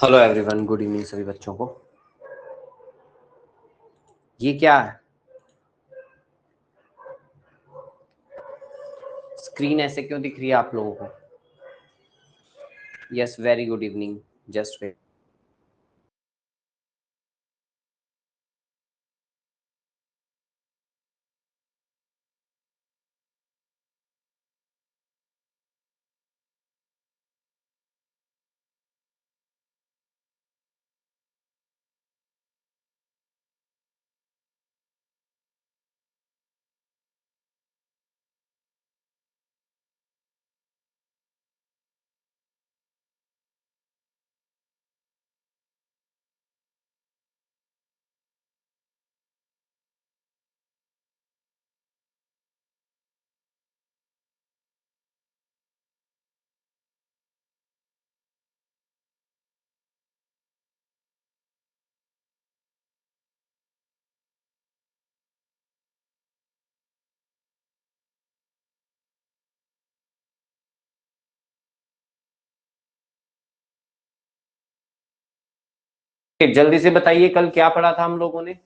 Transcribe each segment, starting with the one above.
Hello everyone, good evening सभी बच्चों को। ये क्या है? स्क्रीन ऐसे क्यों दिख रही है आप लोगों को? Yes, very good evening. Just wait. जल्दी से बताइए, कल क्या पढ़ा था हम लोगों ने?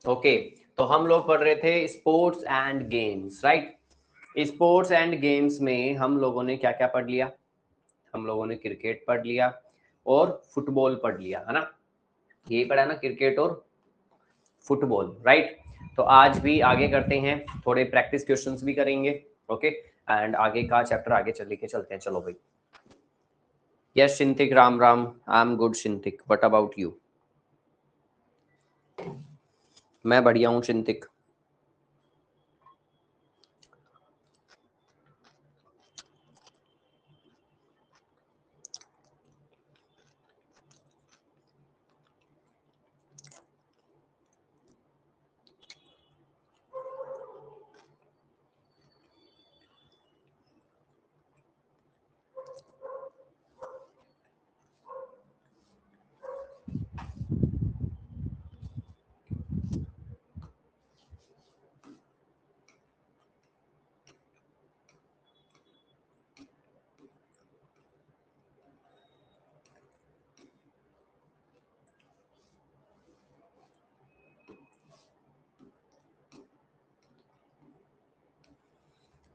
ओके, तो हम लोग पढ़ रहे थे sports and games, right. Sports and games में हम लोगों ने क्या क्या पढ़ लिया? हम लोगों ने क्रिकेट पढ़ लिया और फुटबॉल पढ़ लिया, है ना? यही पढ़ा ना, क्रिकेट और फुटबॉल, राइट। तो आज भी आगे करते हैं, थोड़े प्रैक्टिस क्वेश्चंस भी करेंगे। ओके, एंड आगे का चैप्टर आगे चल लेके चलते हैं। चलो भाई। Yes Shintik, Ram Ram. I am good Shintik, what about you? मैं बढ़िया हूँ शिंतिक।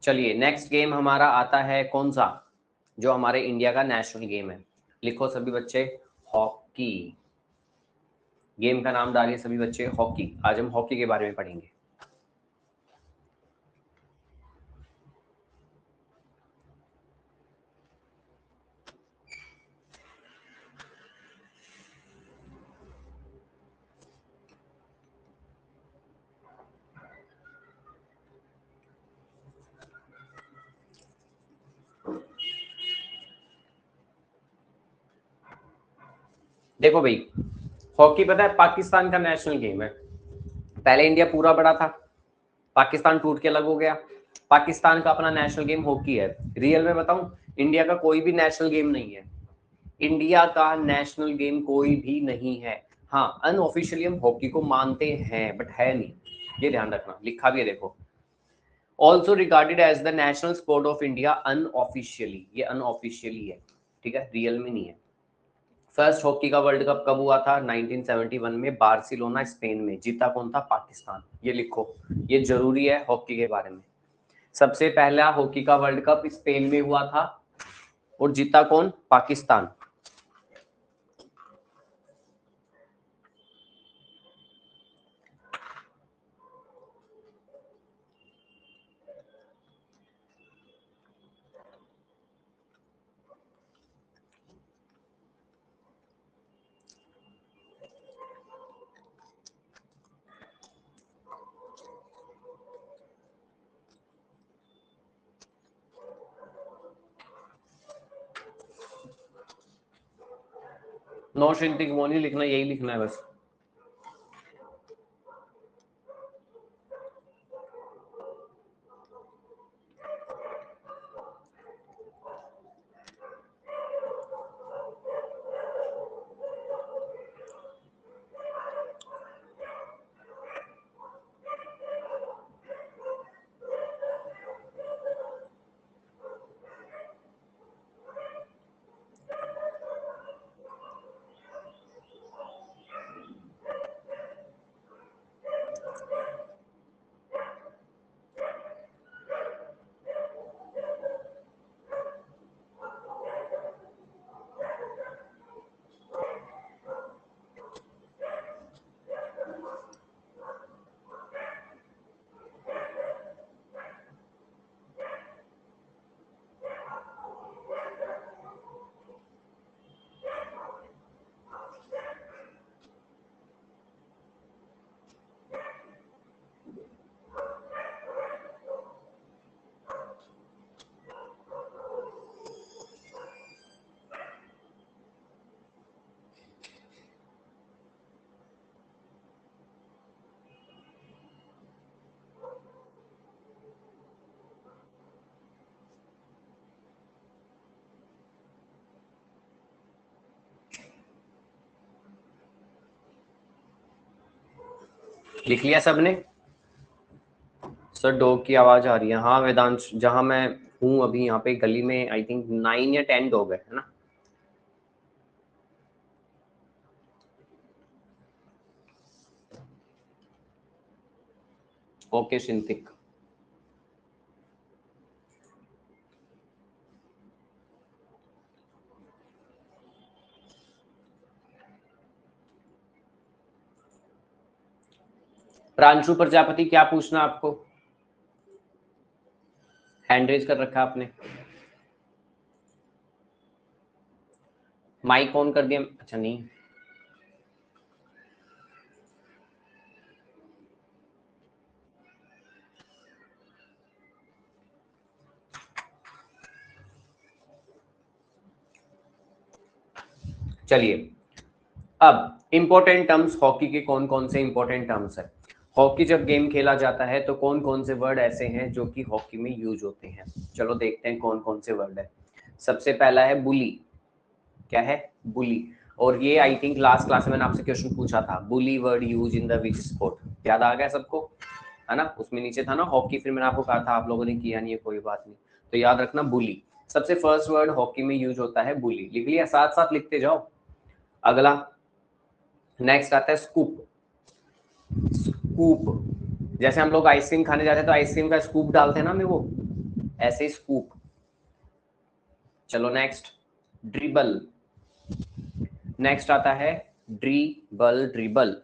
चलिए, नेक्स्ट गेम हमारा आता है कौन सा, जो हमारे इंडिया का नेशनल गेम है। लिखो सभी बच्चे, हॉकी। गेम का नाम डालिए सभी बच्चे, हॉकी। आज हम हॉकी के बारे में पढ़ेंगे। देखो भाई, हॉकी पता है पाकिस्तान का नेशनल गेम है। पहले इंडिया पूरा बड़ा था, पाकिस्तान टूट के अलग हो गया। पाकिस्तान का अपना नेशनल गेम हॉकी है। रियल में बताऊं, इंडिया का कोई भी नेशनल गेम नहीं है। इंडिया का नेशनल गेम कोई भी नहीं है। हाँ, अनऑफिशियली हम हॉकी को मानते हैं, बट है नहीं। ये ध्यान रखना, लिखा भी है देखो। Also regarded as the national sport of India unofficially. ये अनऑफिशियली है, ठीक है, रियल में नहीं है। फर्स्ट हॉकी का वर्ल्ड कप कब हुआ था? 1971 में, बार्सिलोना स्पेन में। जीता कौन था? पाकिस्तान। ये लिखो, ये जरूरी है हॉकी के बारे में। सबसे पहला हॉकी का वर्ल्ड कप स्पेन में हुआ था और जीता कौन? पाकिस्तान। नो शिंतिक वो नहीं लिखना, यही लिखना है बस। लिख लिया सबने? सर डॉग की आवाज आ रही है। हाँ वेदांश, जहां मैं हूँ अभी यहाँ पे गली में आई थिंक 9 या 10 डॉग है ना। ओके शिंतिक। प्रांशु प्रजापति क्या पूछना आपको? हैंड रेज कर रखा आपने, माइक ऑन कर दिया? अच्छा नहीं। चलिए, अब इंपॉर्टेंट टर्म्स हॉकी के कौन कौन से इंपॉर्टेंट टर्म्स है। हॉकी जब गेम खेला जाता है तो कौन कौन से वर्ड ऐसे हैं जो कि हॉकी में यूज होते हैं। चलो देखते हैं कौन कौन से वर्ड है। सबसे पहला है बुली। क्या है? बुली। और ये आई थिंक लास्ट क्लास में मैंने आपसे क्वेश्चन पूछा था, bully word use in the which sport. याद आ गया सबको? है ना, उसमें नीचे था ना हॉकी, फिर मैंने आपको कहा था, आप लोगों ने किया नहीं है, कोई बात नहीं। तो याद रखना बुली सबसे फर्स्ट वर्ड हॉकी में यूज होता है, बुली। लिख लिया? साथ साथ लिखते जाओ। अगला नेक्स्ट आता है स्कूप। स्कूप, जैसे हम लोग आइसक्रीम खाने जाते हैं तो आइसक्रीम का स्कूप डालते हैं ना हमें, वो ऐसे ही स्कूप। चलो नेक्स्ट ड्रिबल। नेक्स्ट आता है dribble. Dribble.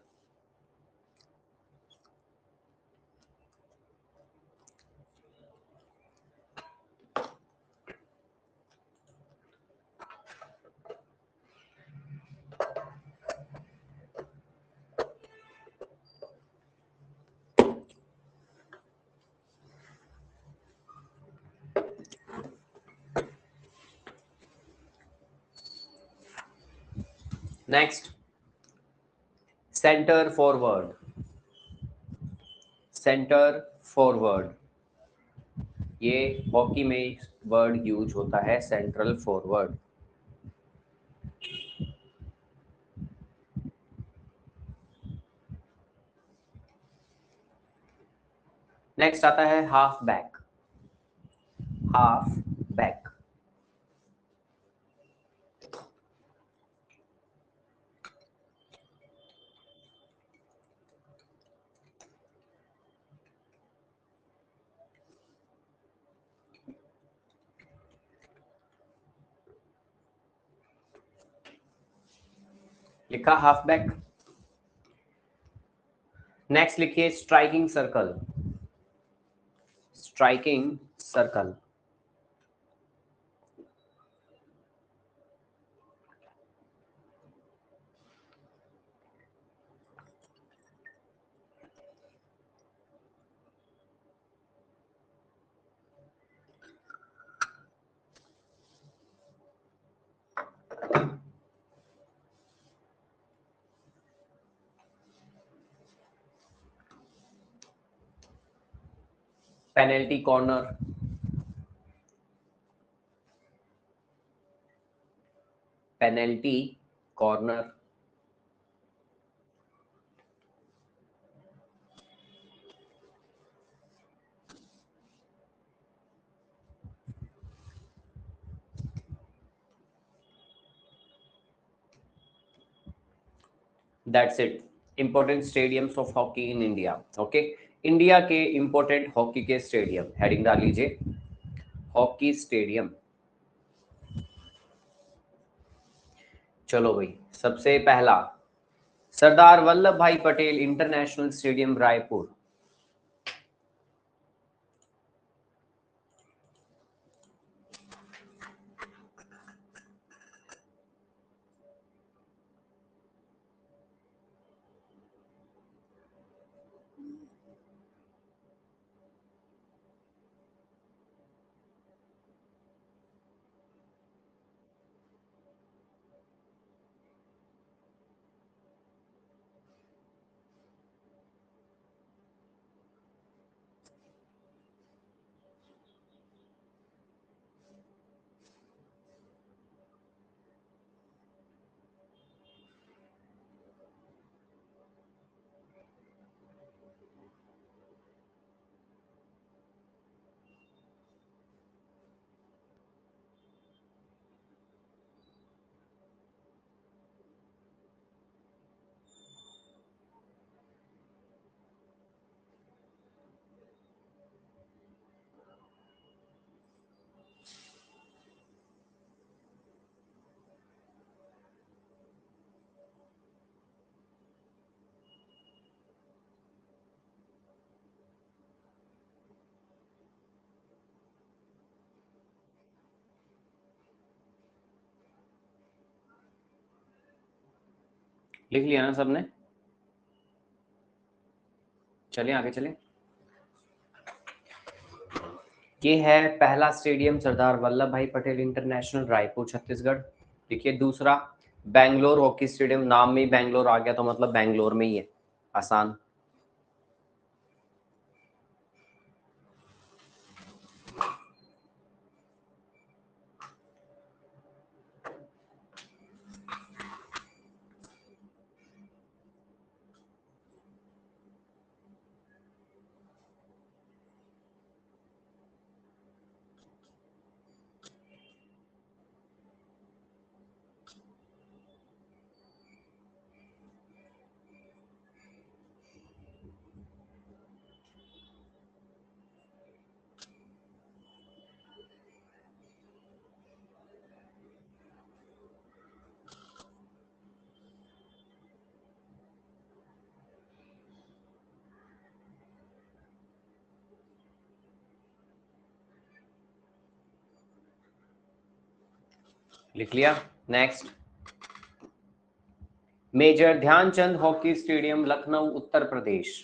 Next centre forward. Centre forward, ये हॉकी में वर्ड यूज होता है, सेंट्रल फॉरवर्ड। नेक्स्ट आता है हाफ बैक। Half back. लिखा हाफ बैक। नेक्स्ट लिखिए striking circle. Striking circle. Penalty corner. Penalty corner. That's it. Important stadiums of hockey in India. Okay, India के important hockey के stadium heading डाल लीजिए, hockey stadium. चलो भाई, सबसे पहला सरदार वल्लभ भाई पटेल इंटरनेशनल स्टेडियम रायपुर। लिख लिया ना सबने? चलिए आगे चलें। ये है पहला स्टेडियम सरदार वल्लभ भाई पटेल इंटरनेशनल रायपुर छत्तीसगढ़। देखिए दूसरा बैंगलोर हॉकी स्टेडियम, नाम में ही बैंगलोर आ गया तो मतलब बैंगलोर में ही है, आसान। लिख लिया। Next major Dhyan Chand hockey stadium Lucknow Uttar Pradesh.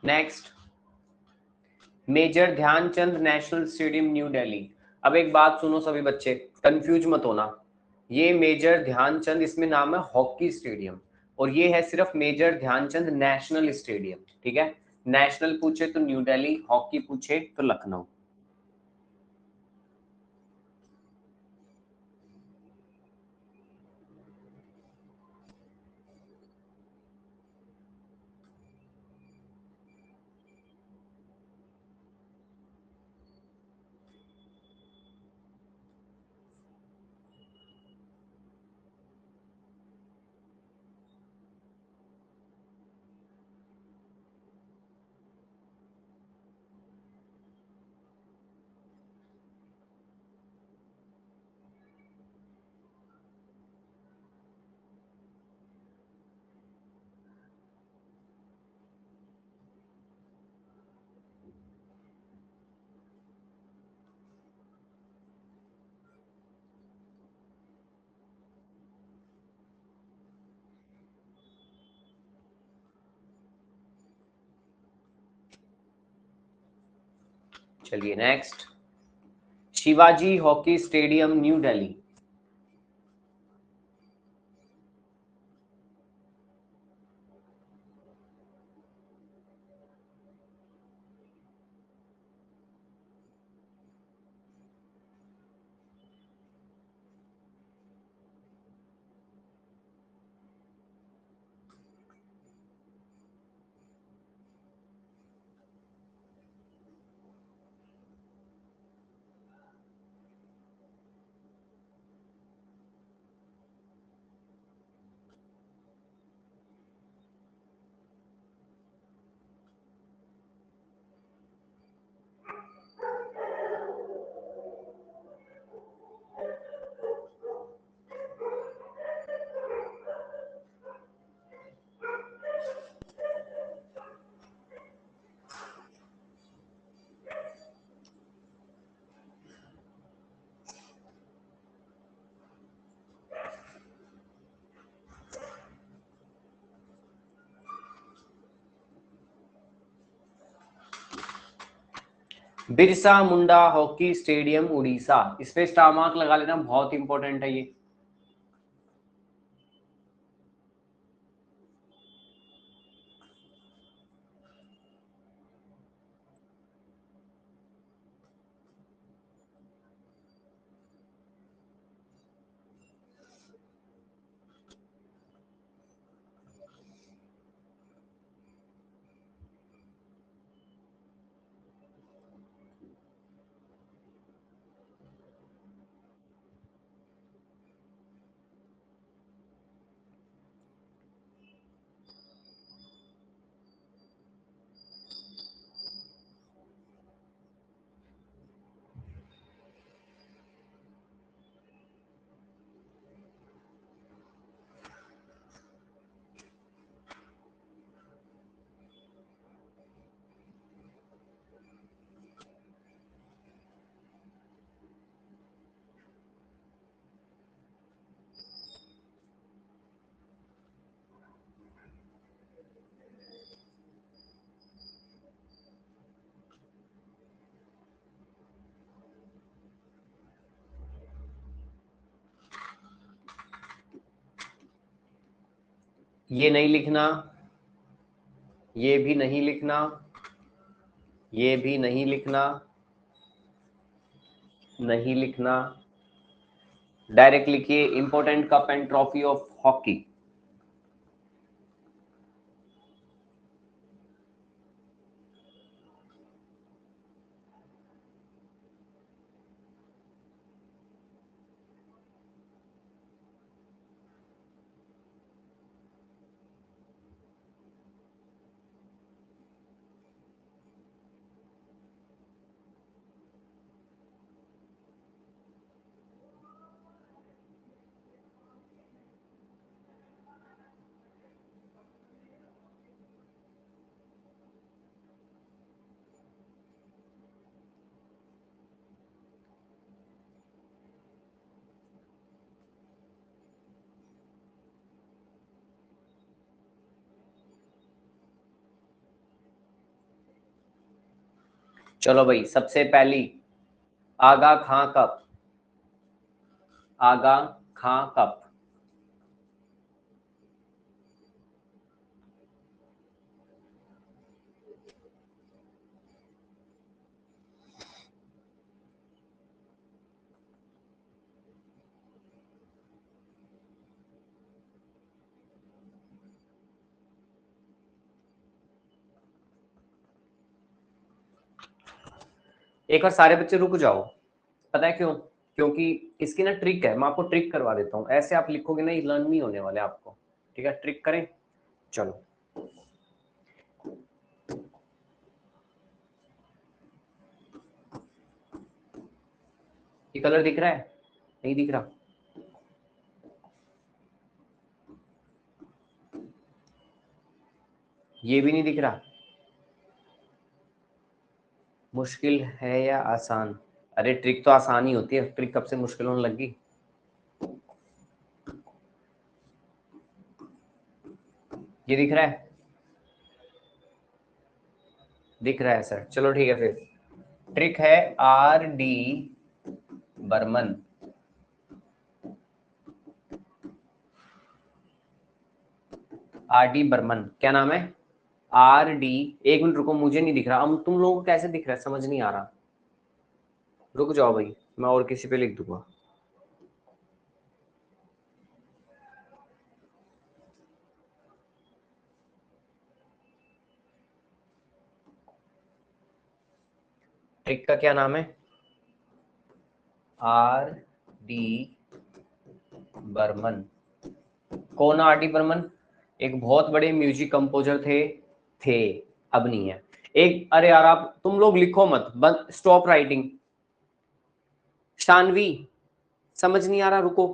Next, major Dhyan Chand national stadium new Delhi. अब एक बात सुनो सभी बच्चे, कंफ्यूज मत होना। ये मेजर ध्यानचंद, इसमें नाम है हॉकी स्टेडियम, और ये है सिर्फ मेजर ध्यानचंद नेशनल स्टेडियम। ठीक है, नेशनल पूछे तो न्यू दिल्ली, हॉकी पूछे तो लखनऊ। चलिए next, Shivaji hockey stadium new Delhi. Birsa Munda hockey stadium Orissa. इस पे स्टार मार्क लगा लेना, बहुत इंपॉर्टेंट है ये। ये नहीं लिखना, ये भी नहीं लिखना, ये भी नहीं लिखना, नहीं लिखना। डायरेक्ट लिखिए important cup and trophy of hockey. चलो भाई, सबसे पहली आगा खां कप, आगा खां कप। एक बार सारे बच्चे रुक जाओ, पता है क्यों? क्योंकि इसकी ना ट्रिक है, मैं आपको ट्रिक करवा देता हूँ। ऐसे आप लिखोगे ना, ये लर्न नहीं होने वाले आपको। ठीक है, ट्रिक करें, चलो। ये कलर दिख रहा है? नहीं दिख रहा? ये भी नहीं दिख रहा? मुश्किल है या आसान? अरे ट्रिक तो आसान ही होती है, ट्रिक कब से मुश्किल होने लगी? ये दिख रहा है? दिख रहा है सर, चलो ठीक है फिर। ट्रिक है R D Burman. R D Burman, क्या नाम है? आर डी, एक मिनट रुको, मुझे नहीं दिख रहा। अब तुम लोगों को कैसे दिख रहा है, समझ नहीं आ रहा। रुक जाओ भाई, मैं और किसी पे लिख दूंगा। ट्रिक का क्या नाम है? R D Burman. कौन आर डी बर्मन? एक बहुत बड़े म्यूजिक कंपोजर थे, अब नहीं है। एक, अरे यार आप तुम लोग लिखो मत, बंद, स्टॉप राइटिंग। शानवी, समझ नहीं आ रहा, रुको।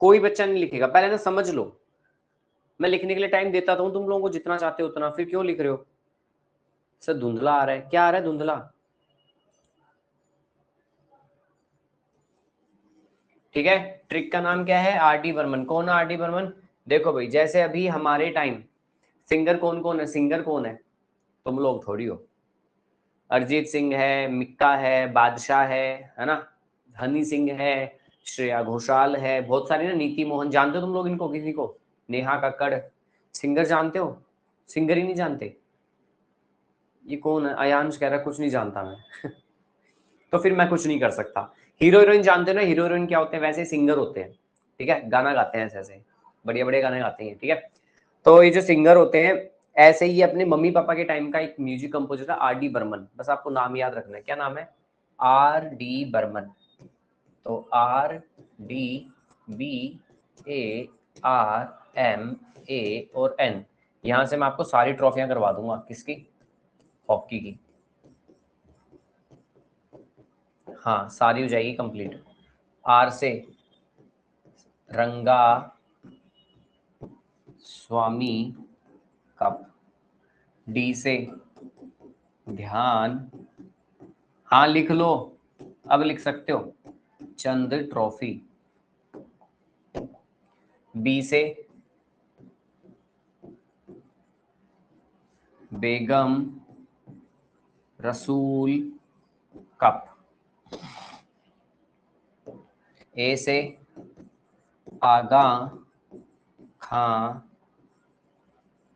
कोई बच्चा नहीं लिखेगा, पहले ना समझ लो। मैं लिखने के लिए टाइम देता हूँ तुम लोगों को जितना चाहते हो उतना, फिर क्यों लिख रहे हो? सर धुंधला आ रहा है, क्या आ रहा है धुंधला? ठीक है, ट्रिक का नाम क्या है? R D Burman. कौन है आर डी बर्मन? देखो भाई, जैसे अभी हमारे टाइम सिंगर कौन कौन है, सिंगर कौन है? तुम लोग थोड़ी हो। अरिजीत सिंह है, मिक्का है, बादशाह है ना, हनी सिंह है, श्रेया घोषाल है, बहुत सारे ना, नीति मोहन। जानते हो तुम लोग इनको, किसी को? नेहा कक्कड़। सिंगर जानते हो? सिंगर ही नहीं जानते? ये कौन है? अयांश कह रहा कुछ नहीं जानता मैं। तो फिर मैं कुछ नहीं कर सकता। हीरो हीरोइन जानते हो ना, हीरो हीरोइन क्या होते हैं? वैसे सिंगर होते हैं। ठीक है, गाना गाते हैं ऐसे ऐसे, बढ़िया बढ़िया गाने गाते हैं। ठीक है, तो ये जो सिंगर होते हैं, ऐसे ही अपने मम्मी पापा के टाइम का एक म्यूजिक कंपोजर था आर डी बर्मन। बस आपको नाम याद रखना है, क्या नाम है? R D Burman. तो R D, B A R M A और एन। यहां से मैं आपको सारी ट्रॉफियां करवा दूंगा, किसकी? हॉकी की। हाँ, सारी हो जाएगी कंप्लीट। आर से रंगा स्वामी कप, डी से ध्यान, हाँ लिख लो, अब लिख सकते हो, चंद ट्रॉफी। बी से बेगम रसूल कप। ए से आगा खां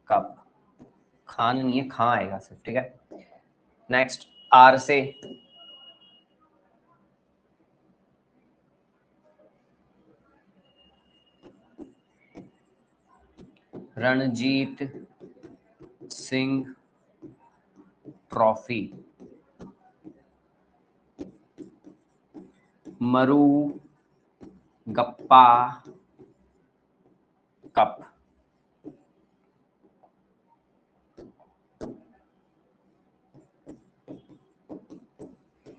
कप। खान नहीं है, खां आएगा सिर्फ। ठीक है, नेक्स्ट। आर से रणजीत सिंह ट्रॉफी। मरु गप्पा cup.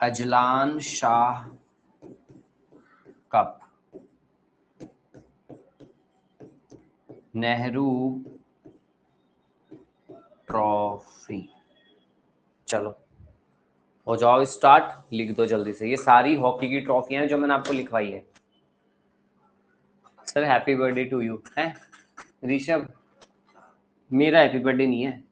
Azlan Shah cup. Nehru trophy. चलो हो जाओ स्टार्ट, लिख दो जल्दी से। ये सारी हॉकी की ट्रॉफियां हैं जो मैंने आपको लिखवाई है। Sir happy birthday to you है ऋषभ। मेरा हैप्पी बर्थडे नहीं है।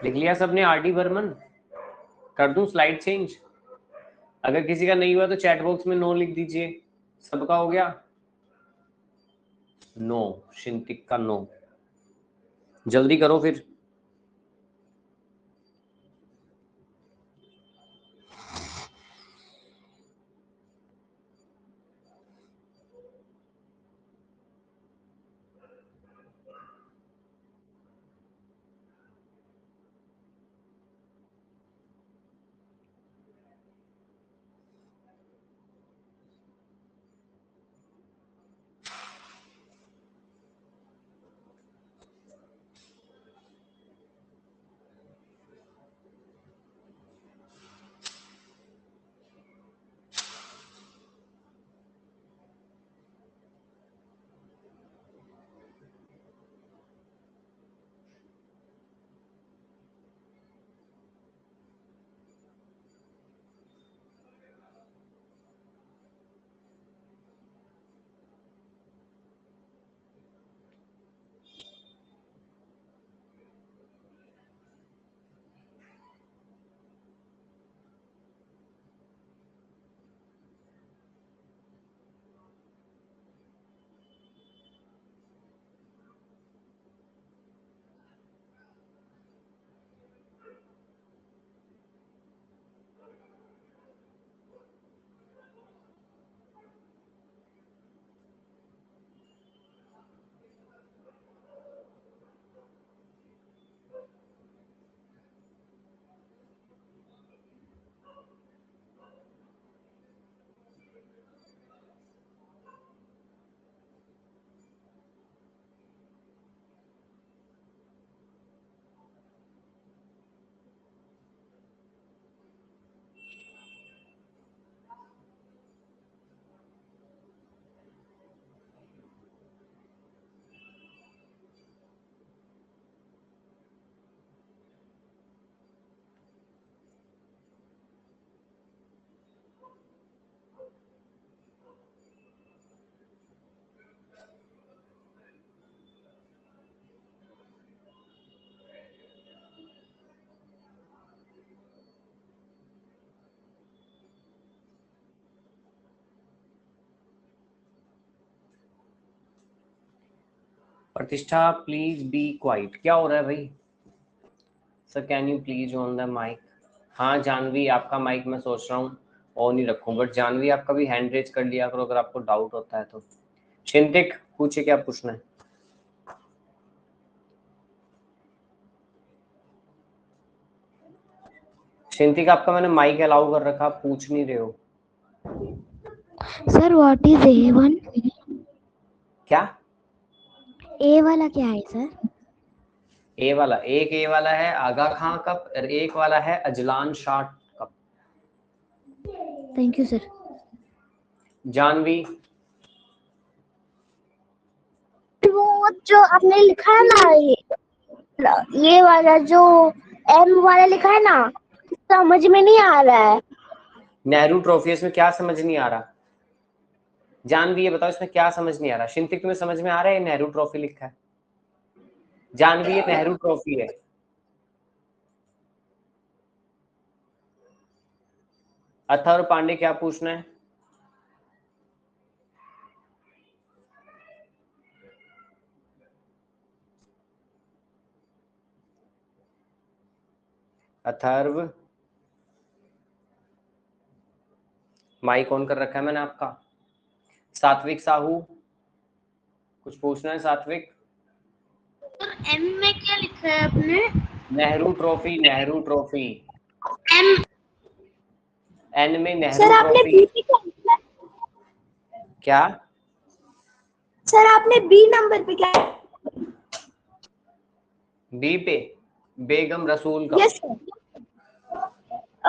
लिख लिया सबने आरडी बर्मन? कर दूं स्लाइड चेंज? अगर किसी का नहीं हुआ तो चैट बॉक्स में नो लिख दीजिए। सबका हो गया? नो, शिंतिक का नो। जल्दी करो फिर। प्रतिष्ठा प्लीज बी क्वाइट। क्या हो रहा है भाई? Sir can you please on the mic? हाँ जानवी, आपका माइक मैं सोच रहा हूँ ऑन ही रखूं, बट जानवी आप कभी हैंड रेज कर लिया करो अगर आपको डाउट होता है तो। चिंतिक पूछे, क्या पूछना है? चिंतिक आपका मैंने माइक अलाउ कर रखा, आप पूछ नहीं रहे हो। Sir what is A1? क्या ए वाला क्या है सर? ए वाला? एक ए वाला है आगा खां कप और एक वाला है Azlan Shah cup. Thank you sir. Janvi वो जो आपने लिखा है ना, ये वाला जो एम वाला लिखा है ना, समझ में नहीं आ रहा है। नेहरू ट्रॉफी, इसमें क्या समझ नहीं आ रहा? जानवी ये बताओ इसमें क्या समझ नहीं आ रहा? शिंतिक तुम्हें समझ में आ रहा है नेहरू ट्रॉफी लिखा है? जानवी ये नेहरू ट्रॉफी है। अथर्व पांडे क्या पूछना है? अथर्व माइक ऑन कर रखा है मैंने आपका। सात्विक साहू कुछ पूछना है? सात्विक एम में क्या लिखा है आपने? Nehru trophy, Nehru trophy. M N में नेहरू सर आपने ट्रॉफी। बी पे क्या लिखा है? क्या सर आपने बी नंबर पे क्या? बी पे बेगम रसूल का। Yes sir.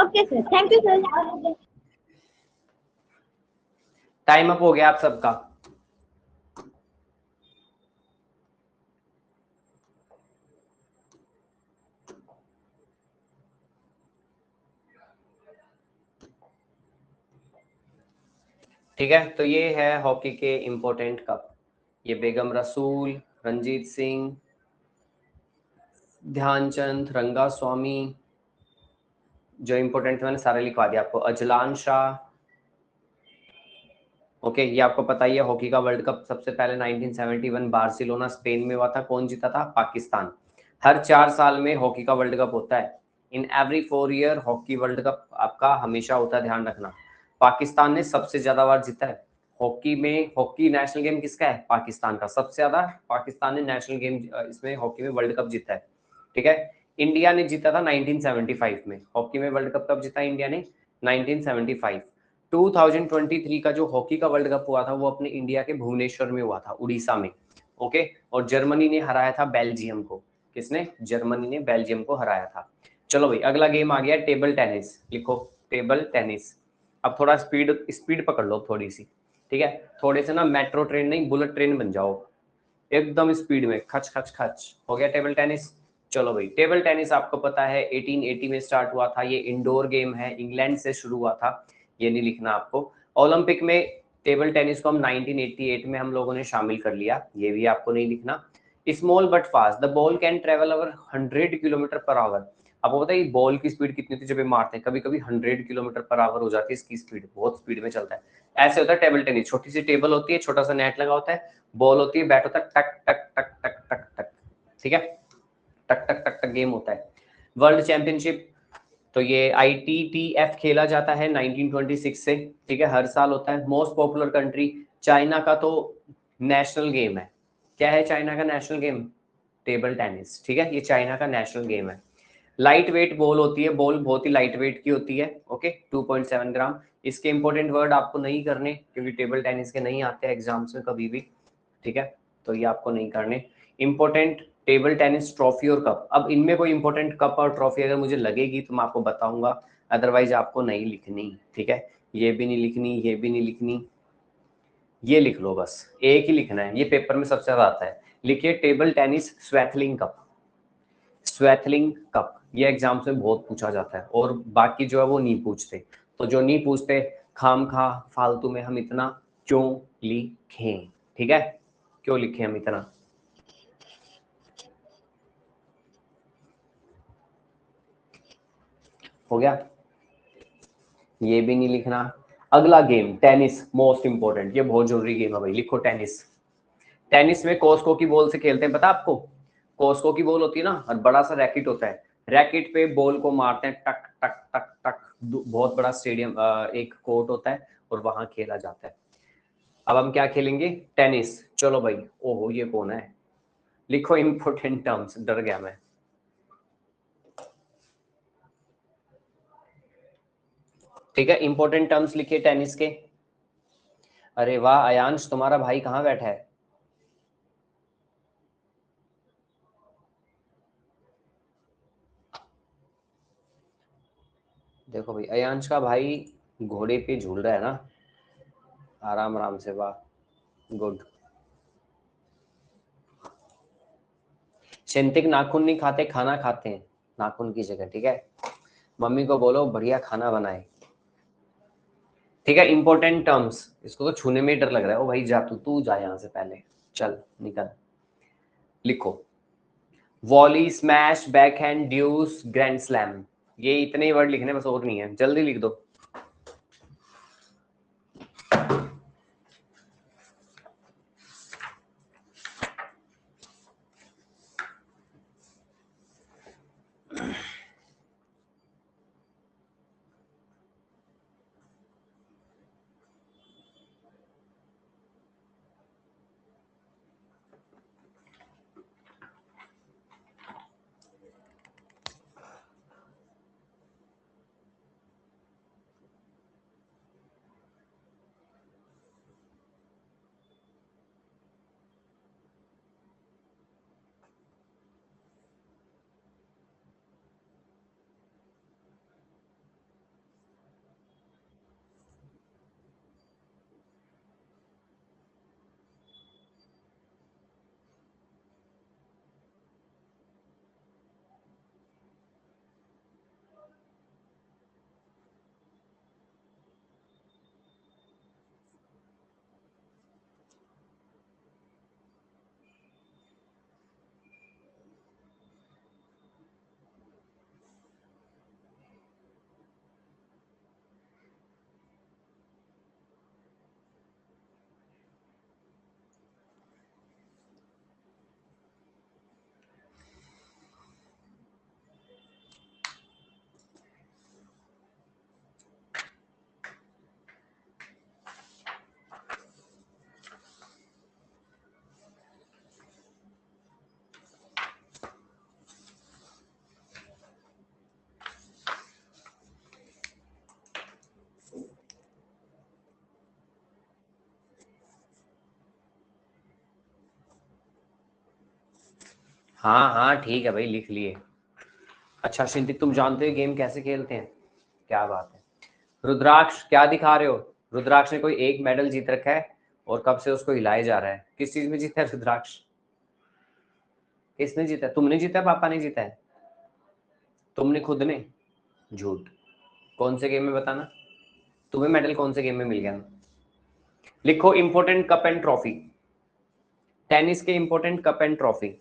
Okay sir, thank you sir. Time up हो गया आप सबका। ठीक है, तो ये है हॉकी के इंपॉर्टेंट कप। ये बेगम रसूल, रंजीत सिंह, ध्यानचंद, रंगा स्वामी, जो इंपॉर्टेंट मैंने सारे लिखवा दिया आपको। अजलान शाह, ओके ये आपको पता ही है। हॉकी का वर्ल्ड कप सबसे पहले 1971 बार्सिलोना स्पेन में हुआ था। कौन जीता था? पाकिस्तान। हर 4 साल में हॉकी का वर्ल्ड कप होता है। In every 4 year hockey world cup आपका हमेशा होता है, ध्यान रखना। पाकिस्तान ने सबसे ज्यादा बार जीता है हॉकी में। हॉकी नेशनल गेम किसका है? पाकिस्तान का। सबसे ज्यादा पाकिस्तान ने नेशनल गेम इसमें हॉकी में वर्ल्ड कप जीता है, ठीक है। इंडिया ने जीता था 1975 में। हॉकी में वर्ल्ड कप कब जीता इंडिया ने? 1975। 2023 का जो हॉकी का वर्ल्ड कप हुआ था वो अपने इंडिया के भुवनेश्वर में हुआ था, उड़ीसा में, ओके। और जर्मनी ने हराया था बेल्जियम को। किसने? जर्मनी ने बेल्जियम को हराया था। चलो भाई अगला गेम आ गया टेबल टेनिस। लिखो टेबल टेनिस। अब थोड़ा स्पीड स्पीड पकड़ लो थोड़ी सी, ठीक है। थोड़े से ना मेट्रो ट्रेन नहीं, बुलेट ट्रेन बन जाओ एकदम स्पीड में, खच खच खच। हो गया टेबल टेनिस। चलो भाई टेबल टेनिस आपको पता है 1880 में स्टार्ट हुआ था। ये इंडोर गेम है, इंग्लैंड से शुरू हुआ था। ये नहीं लिखना आपको। ओलंपिक में टेबल टेनिस को हम 1988 में हम लोगों ने शामिल कर लिया, ये भी आपको नहीं लिखना। Small but fast, the ball can travel over 100 kilometre per hour. आपको पता है बॉल की स्पीड कितनी होती है? जब ये मारते हैं कभी कभी 100 किलोमीटर पर आवर हो जाती है इसकी स्पीड, बहुत स्पीड में चलता है। ऐसे होता है टेबल टेनिस। छोटी सी टेबल होती है, छोटा सा नेट लगा होता है, बॉल होती है, बैट होता है, टक टक टक टक टक टक, ठीक है। टक टक टक टक गेम होता है। वर्ल्ड चैंपियनशिप तो ये ITTF खेला जाता है 1926 से, ठीक है, हर साल होता है। मोस्ट पॉपुलर कंट्री चाइना का तो नेशनल गेम है। क्या है चाइना का नेशनल गेम? टेबल टेनिस, ठीक है। ये चाइना का नेशनल गेम है। लाइट वेट बॉल होती है, बॉल बहुत ही लाइट वेट की होती है, ओके, 2.7 ग्राम। इसके इंपॉर्टेंट वर्ड आपको नहीं करने क्योंकि टेबल टेनिस के नहीं आते एग्जाम्स में कभी भी, ठीक है, तो ये आपको नहीं करने। इंपॉर्टेंट टेबल टेनिस ट्रॉफी और कप। अब इनमें कोई इंपॉर्टेंट कप और ट्रॉफी अगर मुझे लगेगी तो मैं आपको बताऊंगा, अदरवाइज आपको नहीं लिखनी, ठीक है। ये भी नहीं लिखनी, ये भी नहीं लिखनी, ये लिख लो बस, एक ही लिखना है, ये पेपर में सबसे ज्यादा आता है। लिखिए table tennis Swaythling cup. Swaythling cup ये एग्जाम्स में बहुत पूछा जाता है और बाकी जो है वो नहीं पूछते। तो जो नहीं पूछते खाम खा फालतू में हम इतना क्यों लिखें, ठीक है, क्यों लिखें हम इतना। हो गया, ये भी नहीं लिखना। अगला गेम टेनिस, मोस्ट इंपॉर्टेंट, ये बहुत जरूरी गेम है भाई। लिखो टेनिस। टेनिस में कोस्को की बॉल से खेलते हैं, पता आपको? कोस्को की बॉल होती है ना और बड़ा सा रैकेट होता है, रैकेट पे बॉल को मारते हैं टक टक टक टक। बहुत बड़ा स्टेडियम एक कोर्ट होता है और वहां खेला जाता है। अब हम क्या खेलेंगे? टेनिस। चलो भाई, ओहो ये कौन है? लिखो इंपोर्टेंट टर्म्स, डर गया मैं। ठीक है, इंपोर्टेंट टर्म्स लिखिए टेनिस के। अरे वाह अयांश, तुम्हारा भाई कहाँ बैठा है? देखो भाई अयांश का भाई घोड़े पे झूल रहा है ना, आराम आराम से, वाह गुड। चिंतिक नाखून नहीं खाते, खाना खाते हैं नाखून की जगह, ठीक है। मम्मी को बोलो बढ़िया खाना बनाए, ठीक है। इंपॉर्टेंट टर्म्स, इसको तो छूने में ही डर लग रहा है। ओ भाई जा, तू जा यहाँ से पहले, चल निकल। लिखो volley, smash, backhand, deuce, grand slam. ये इतने ही वर्ड लिखने बस, और नहीं है, जल्दी लिख दो। हाँ हाँ ठीक है भाई, लिख लिए। अच्छा शिंतिक, तुम जानते हो गेम कैसे खेलते हैं? क्या बात है। रुद्राक्ष क्या दिखा रहे हो? रुद्राक्ष ने कोई एक मेडल जीत रखा है और कब से उसको हिलाया जा रहा है। किस चीज में जीता है रुद्राक्ष? किसने जीता है? तुमने जीता है, पापा ने जीता है? तुमने खुद ने? झूठ। कौन से गेम में बताना, तुम्हें मेडल कौन से गेम में मिल गया? लिखो important cup and trophy, tennis के इंपोर्टेंट कप एंड ट्रॉफी।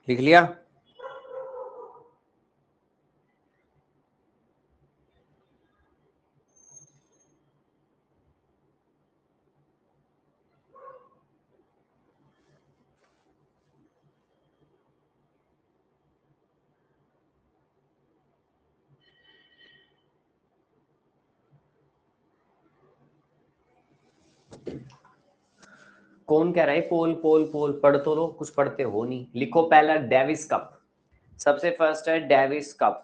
लिख लिया? कौन कह रहा है पोल पोल पोल? पढ़ तो लो, कुछ पढ़ते हो नहीं। लिखो पहला डेविस कप, सबसे फर्स्ट है डेविस कप।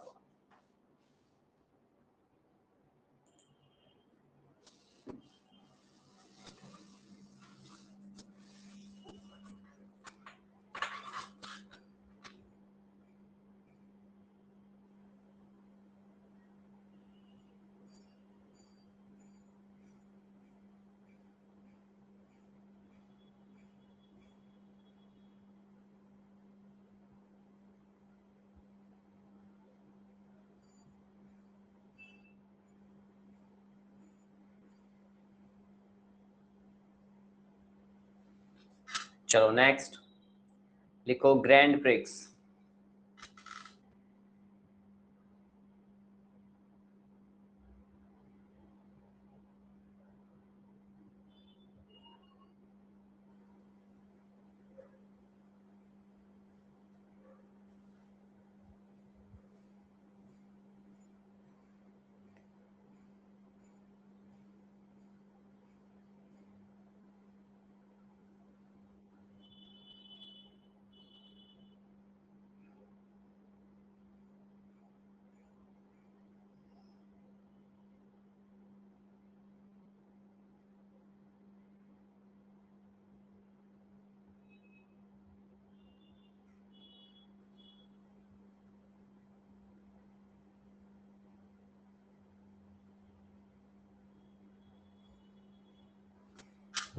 चलो नेक्स्ट, लिखो ग्रैंड प्रिक्स।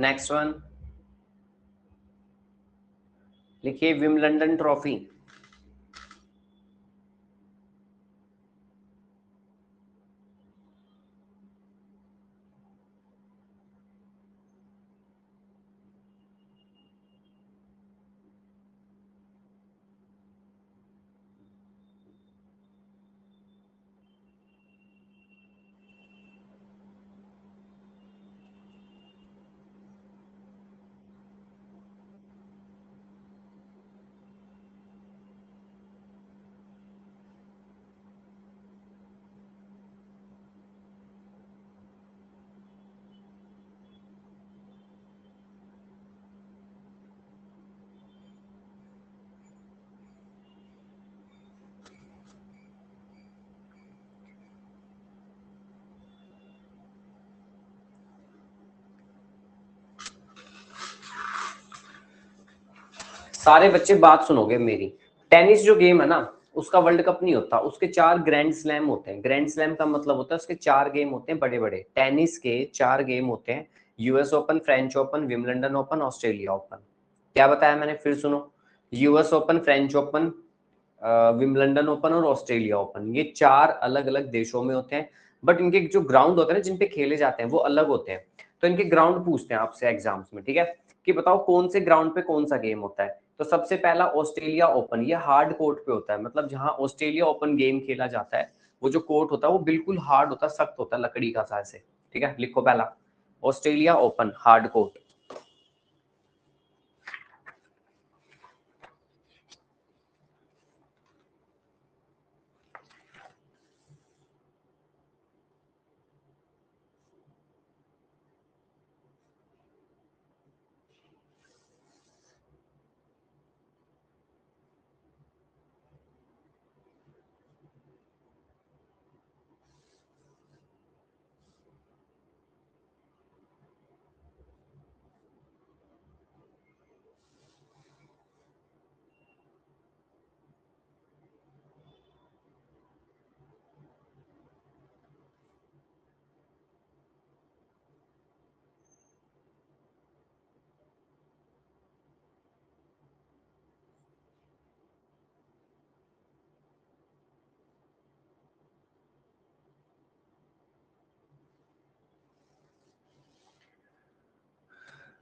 नेक्स्ट वन, लिखिए विम्बलडन ट्रॉफी। सारे बच्चे बात सुनोगे मेरी। टेनिस जो गेम है ना, उसका वर्ल्ड कप नहीं होता, उसके 4 ग्रैंड स्लैम होते हैं। ग्रैंड स्लैम का मतलब होता है उसके 4 गेम होते हैं बड़े बड़े। टेनिस के 4 गेम होते हैं, US open, French open, Wimbledon open, Australia open. क्या बताया मैंने, फिर सुनो। US open, French open, Wimbledon open और ऑस्ट्रेलिया ओपन, ये 4 अलग अलग देशों में होते हैं, बट इनके जो ग्राउंड होते हैं ना जिन पे खेले जाते हैं वो अलग होते हैं। तो इनके ग्राउंड पूछते हैं आपसे एग्जाम्स में, ठीक है, कि बताओ कौन से ग्राउंड पे कौन सा गेम होता है। तो सबसे पहला ऑस्ट्रेलिया ओपन, ये हार्ड कोर्ट पे होता है, मतलब जहां ऑस्ट्रेलिया ओपन गेम खेला जाता है वो जो कोर्ट होता है वो बिल्कुल हार्ड होता है, सख्त होता है लकड़ी का सा ऐसे, ठीक है। लिखो पहला ऑस्ट्रेलिया ओपन हार्ड कोर्ट।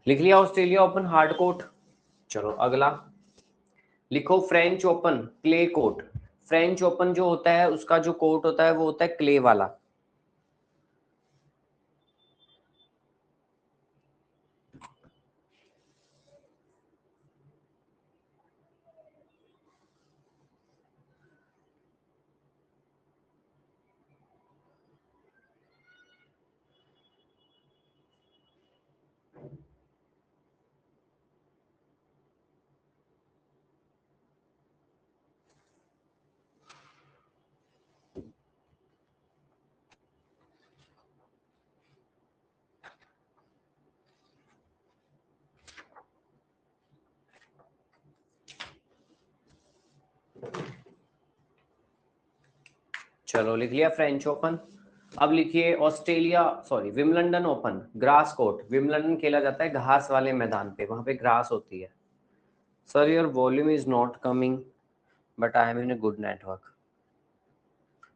लिख लिया ऑस्ट्रेलिया ओपन हार्ड कोर्ट। चलो अगला लिखो French open clay court. French open जो होता है उसका जो कोर्ट होता है वो होता है क्ले वाला। चलो लिख लिया फ्रेंच ओपन। अब लिखिए Australia sorry Wimbledon open grass court. Wimbledon खेला जाता है घास वाले मैदान पे, वहां पे ग्रास होती है। Sir your volume is not coming but I am in a good network.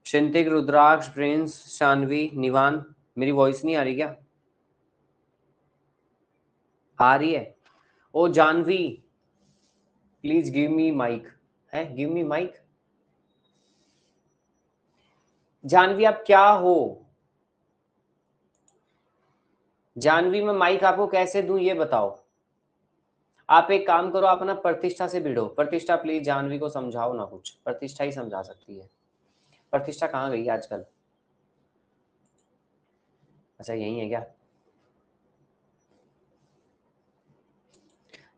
Shintik, Rudraksh, Prince, Shanvi, Nivaan, मेरी वॉइस नहीं आ रही क्या? आ रही है? Oh Janvi please give me mic. है गिव मी माइक। जानवी आप क्या हो? जानवी मैं माइक आपको कैसे दूं ये बताओ। आप एक काम करो, आप ना प्रतिष्ठा से भिड़ो। प्रतिष्ठा प्लीज जानवी को समझाओ ना, कुछ प्रतिष्ठा ही समझा सकती है। प्रतिष्ठा कहाँ गई आजकल? अच्छा यही है क्या?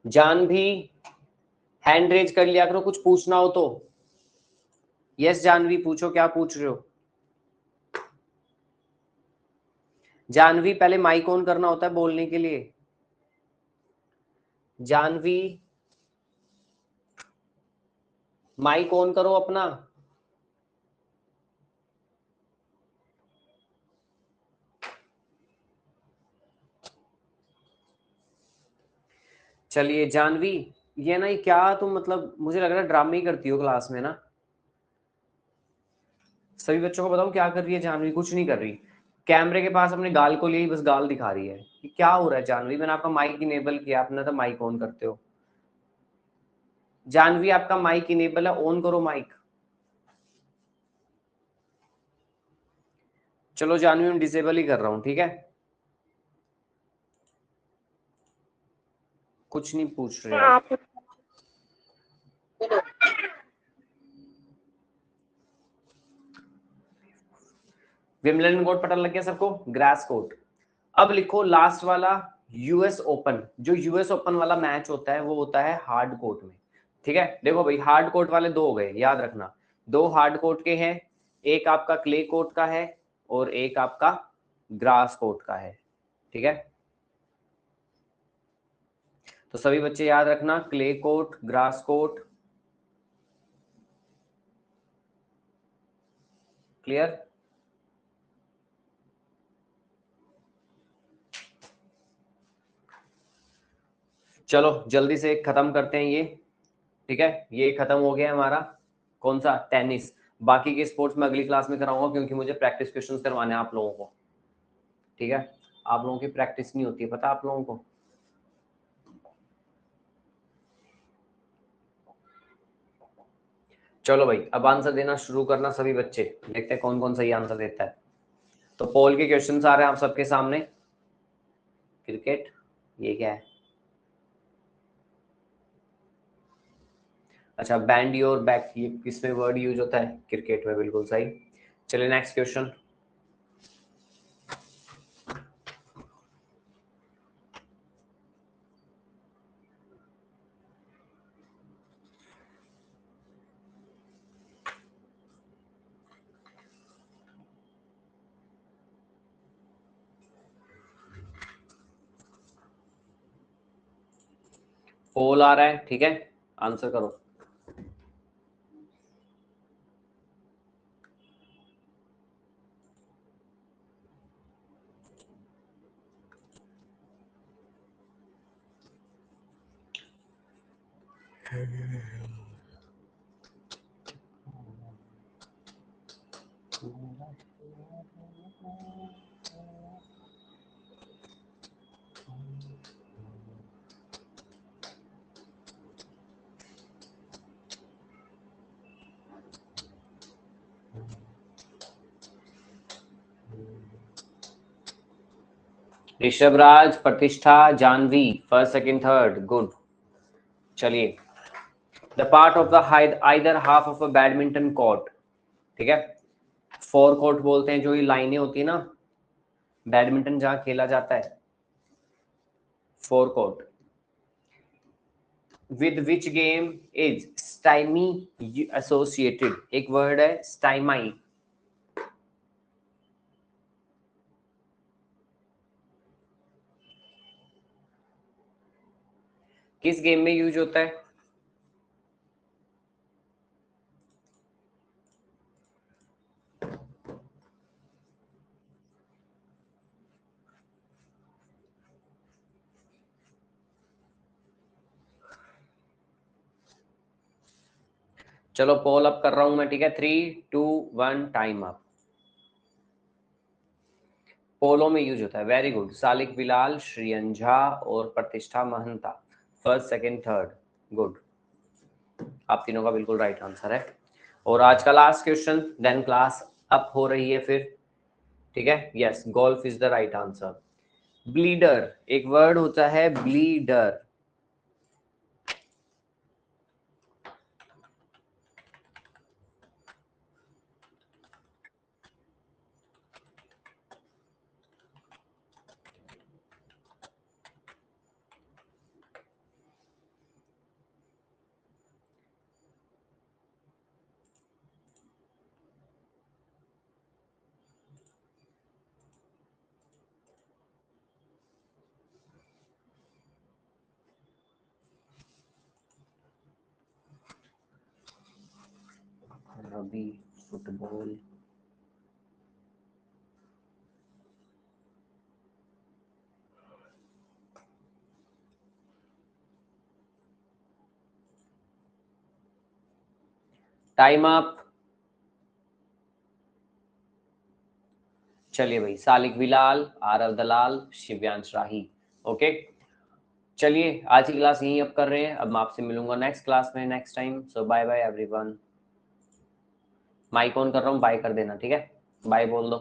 जानवी हैंड रेज कर लिया करो, कुछ पूछना हो तो। यस जानवी पूछो, क्या पूछ रहे हो? जानवी पहले माइक ऑन करना होता है बोलने के लिए। जानवी माइक ऑन करो अपना। चलिए जानवी, ये ना ये क्या तुम मतलब मुझे लग रहा है ड्रामे ही करती हो क्लास में ना। सभी बच्चों को बताओ क्या कर रही है जानवी? कुछ नहीं कर रही, कैमरे के पास अपने गाल को लिए ही बस गाल दिखा रही है। ये क्या हो रहा है जानवी? मैंने आपका माइक इनेबल किया, आपने तो माइक ऑन करते हो। जानवी आपका माइक इनेबल है, ऑन करो माइक। चलो जानवी मैं डिसेबल ही कर रहा हूं, ठीक है। कुछ नहीं पूछ रहे आप। विम्बलडन कोर्ट पता लग गया सबको, ग्रास कोर्ट। अब लिखो लास्ट वाला यूएस ओपन। जो यूएस ओपन वाला मैच होता है वो होता है हार्ड कोर्ट में, ठीक है। देखो भाई हार्ड कोर्ट वाले दो हो गए, याद रखना। दो हार्ड कोर्ट के हैं, एक आपका क्ले कोर्ट का है और एक आपका ग्रास कोर्ट का है, ठीक है। तो सभी बच्चे याद रखना, clay court, grass court. Clear? चलो जल्दी से खत्म करते हैं ये, ठीक है। ये खत्म हो गया हमारा कौन सा, टेनिस। बाकी के स्पोर्ट्स में अगली क्लास में कराऊंगा क्योंकि मुझे प्रैक्टिस क्वेश्चंस करवाने हैं आप लोगों को, ठीक है। आप लोगों की प्रैक्टिस नहीं होती है, पता आप लोगों को। चलो भाई, अब आंसर देना शुरू करना सभी बच्चे, देखते हैं कौन कौन सही आंसर देता है। तो पोल के क्वेश्चंस आ रहे हैं आप सबके सामने। क्रिकेट, ये क्या है? अच्छा, बैंड योर बैक, ये किसमें वर्ड यूज होता है? क्रिकेट में, बिल्कुल सही। चलिए नेक्स्ट क्वेश्चन। पोल आ रहा है, ठीक है, आंसर करो। Rishabh Raj, Pratishtha, Janvi, first second third, good. चलिए, the part of the either half of a badminton court, ठीक है, फोर कोर्ट बोलते हैं जो ये लाइनें होती है ना, बैडमिंटन जहां खेला जाता है, four court. With which game is stymie associated? एक वर्ड है स्टाइमाई, किस गेम में यूज होता है? चलो पोल अप कर रहा हूं मैं, ठीक है, 3, 2, 1, टाइम अप। पोलो में यूज होता है, वेरी गुड। सालिक बिलाल, श्रियन झा और प्रतिष्ठा Mahanta, first second third, good. आप तीनों का बिल्कुल राइट आंसर है। और आज का last question, then class up हो रही है फिर, ठीक है। Yes, golf is the right answer. Bleeder, एक वर्ड होता है bleeder, rugby, football, time up. चलिए भाई, सालिक बिलाल, आरव दलाल, शिव्यांश राही, ओके। चलिए आज की क्लास यहीं अप कर रहे हैं, अब मैं आपसे मिलूंगा नेक्स्ट क्लास में next time. So bye bye everyone. Mic on कर रहा हूँ, बाय कर देना, ठीक है, बाय बोल दो।